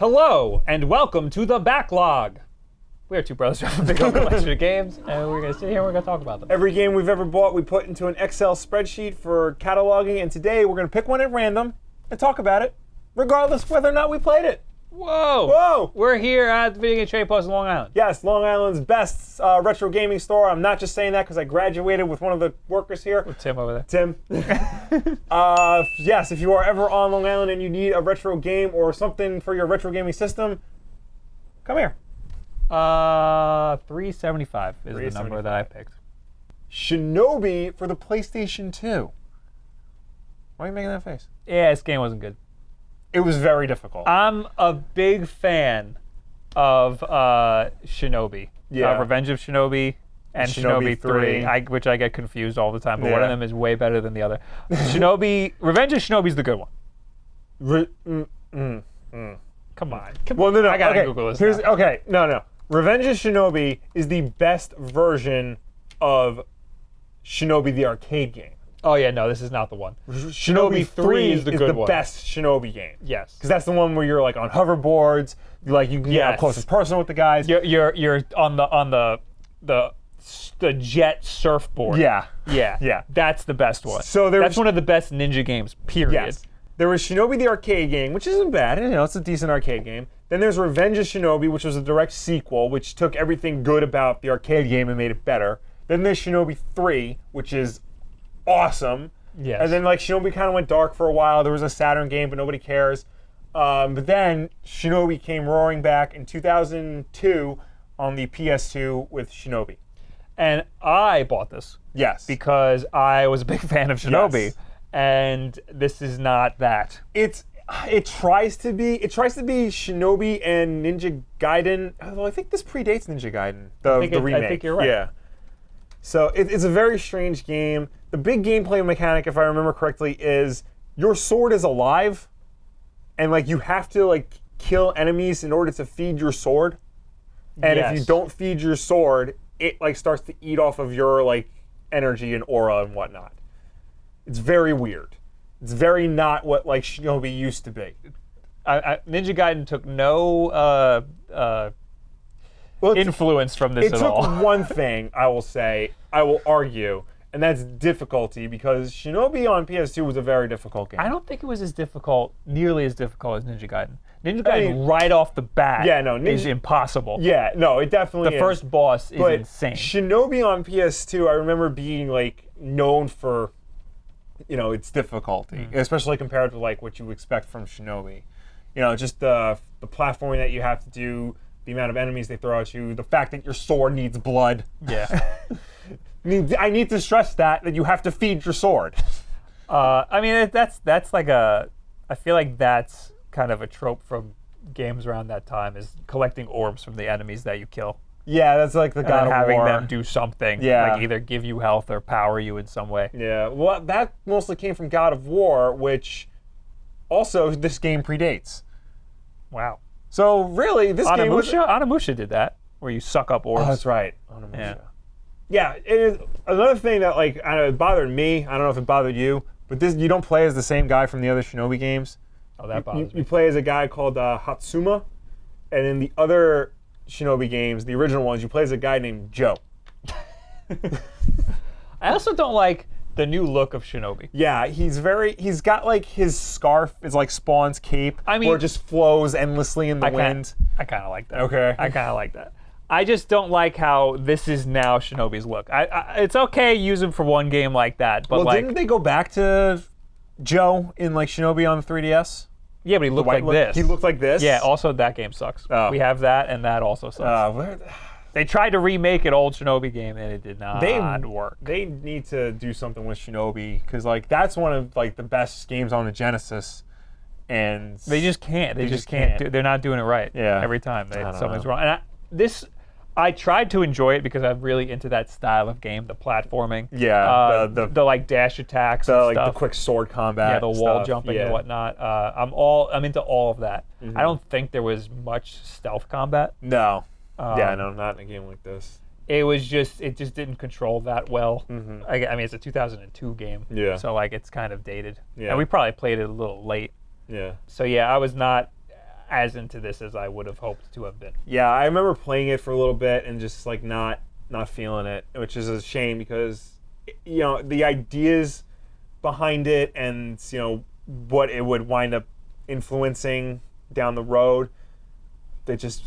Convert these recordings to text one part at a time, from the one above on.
Hello, and welcome to the Backlog. We are two brothers from a big old collection of games, and we're going to sit here and we're going to talk about them. Every game we've ever bought, we put into an Excel spreadsheet for cataloging, and today we're going to pick one at random and talk about it, regardless whether or not we played it. Whoa! Whoa! We're here at the Video Game Trade Post in Long Island. Yes, Long Island's best retro gaming store. I'm not just saying that because I graduated with one of the workers here. With Tim over there. Tim. Yes, if you are ever on Long Island and you need a retro game or something for your retro gaming system, come here. $375 is the number that I picked. Shinobi for the PlayStation 2. Why are you making that face? Yeah, this game wasn't good. It was very difficult. I'm a big fan of Shinobi. Yeah. Revenge of Shinobi and Shinobi 3, which I get confused all the time, but one of them is way better than the other. Revenge of Shinobi is the good one. Come on. Well, no, I gotta Google this now. Okay, no. Revenge of Shinobi is the best version of Shinobi the arcade game. Oh yeah, no, this is not the one. Shinobi 3 is the good one. Best Shinobi game. Yes. Because that's the one where you're like on hoverboards, you can get up close and personal with the guys. You're on the jet surfboard. Yeah. Yeah. That's the best one. So that's one of the best ninja games, period. Yes. There was Shinobi the arcade game, which isn't bad. It's a decent arcade game. Then there's Revenge of Shinobi, which was a direct sequel, which took everything good about the arcade game and made it better. Then there's Shinobi 3, which is awesome. Yes. And then Shinobi kind of went dark for a while. There was a Saturn game, but nobody cares. But then Shinobi came roaring back in 2002 on the PS2 with Shinobi. And I bought this. Yes. Because I was a big fan of Shinobi. Yes. And this is not that. It tries to be Shinobi and Ninja Gaiden. Although I think this predates Ninja Gaiden, the remake. I think you're right. Yeah. So it's a very strange game. The big gameplay mechanic, if I remember correctly, is your sword is alive, and you have to kill enemies in order to feed your sword. And if you don't feed your sword, it starts to eat off of your energy and aura and whatnot. It's very weird. It's very not what Shinobi used to be. Ninja Gaiden took no influence from this at all. It took one thing, I will argue, and that's difficulty, because Shinobi on PS2 was a very difficult game. I don't think it was nearly as difficult as Ninja Gaiden. Ninja Gaiden right off the bat is impossible. Yeah, no, it definitely is. The first boss is insane. Shinobi on PS2, I remember being known for its difficulty, especially compared to what you expect from Shinobi. Just the platforming that you have to do, the amount of enemies they throw at you, the fact that your sword needs blood. Yeah. I need to stress that you have to feed your sword. That's I feel like that's kind of a trope from games around that time, is collecting orbs from the enemies that you kill. Yeah, that's the God of War. Having them do something, either give you health or power you in some way. Yeah, well, that mostly came from God of War, which also this game predates. Wow. So really, this game was... Onimusha did that, where you suck up orbs. Oh, that's right. Onimusha. Yeah, it is another thing that it bothered me. I don't know if it bothered you, but you don't play as the same guy from the other Shinobi games. Oh, that bothers me. You play as a guy called Hatsuma, and in the other Shinobi games, the original ones, you play as a guy named Joe. I also don't like the new look of Shinobi. Yeah, he's got his scarf is like Spawn's cape, where it just flows endlessly in the wind. I kind of like that. Okay. I kind of like that. I just don't like how this is now Shinobi's look. It's okay, use him for one game like that, but didn't they go back to Joe in Shinobi on the 3DS? Yeah, but he looked like this. He looked like this? Yeah, also that game sucks. Oh. We have that, and that also sucks. They tried to remake an old Shinobi game, and it did not work. They need to do something with Shinobi, because that's one of the best games on the Genesis, and they just can't. They just can't. They're not doing it right. Yeah. Every time something's wrong. And I tried to enjoy it because I'm really into that style of game, the platforming. Yeah, the dash attacks and stuff. The quick sword combat. Yeah, the wall jumping and whatnot. I'm into all of that. Mm-hmm. I don't think there was much stealth combat. No. No, not in a game like this. It just didn't control that well. Mm-hmm. It's a 2002 game. Yeah. So it's kind of dated. Yeah. And we probably played it a little late. Yeah. So yeah, I was not as into this as I would have hoped to have been. Yeah, I remember playing it for a little bit and just like not feeling it, which is a shame because the ideas behind it and what it would wind up influencing down the road,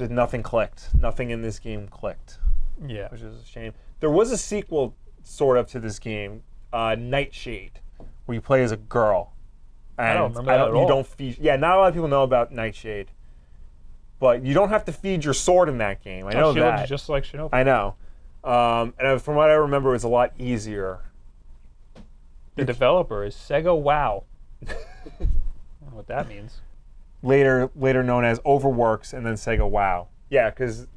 nothing clicked. Nothing in this game clicked. Yeah, which is a shame. There was a sequel sort of to this game, Nightshade, where you play as a girl. And I don't remember that at all. You don't feed. Yeah, not a lot of people know about Nightshade, but you don't have to feed your sword in that game. I know she that. looks just like Shinobi. I know, and from what I remember, it was a lot easier. The developer is Sega WoW. I don't know what that means. Later known as Overworks and then Sega WoW. Yeah, because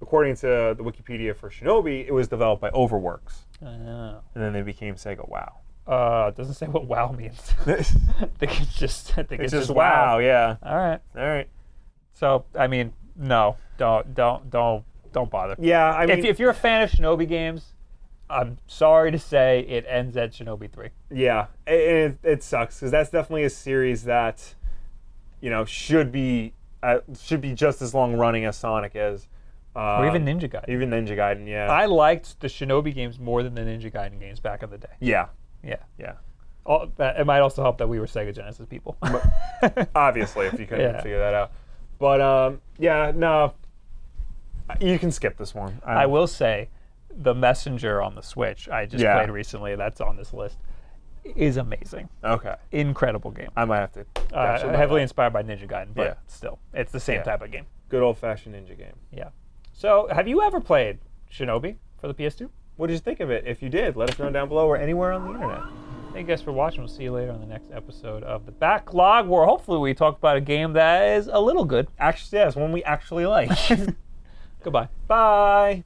according to the Wikipedia for Shinobi, it was developed by Overworks. Oh. And then they became Sega WoW. It doesn't say what WoW means. I think it's just WoW. Yeah. All right. So I mean, no, don't bother. Yeah, I mean, if you're a fan of Shinobi games, I'm sorry to say it ends at Shinobi 3. Yeah, it sucks because that's definitely a series that should be just as long running as Sonic is. Or even Ninja Gaiden. Even Ninja Gaiden, yeah. I liked the Shinobi games more than the Ninja Gaiden games back in the day. Yeah. Yeah. It might also help that we were Sega Genesis people. Obviously, if you couldn't figure that out. But, no. You can skip this one. I will say, The Messenger on the Switch, I just played recently, that's on this list, is amazing. Okay. Incredible game. I might have to. Heavily inspired by Ninja Gaiden, but still, it's the same type of game. Good old-fashioned ninja game. Yeah. So, have you ever played Shinobi for the PS2? What did you think of it? If you did, let us know down below or anywhere on the internet. Thank you guys for watching. We'll see you later on the next episode of The Backlog, where hopefully we talk about a game that is a little good. Actually, yes, one we actually like. Goodbye. Bye.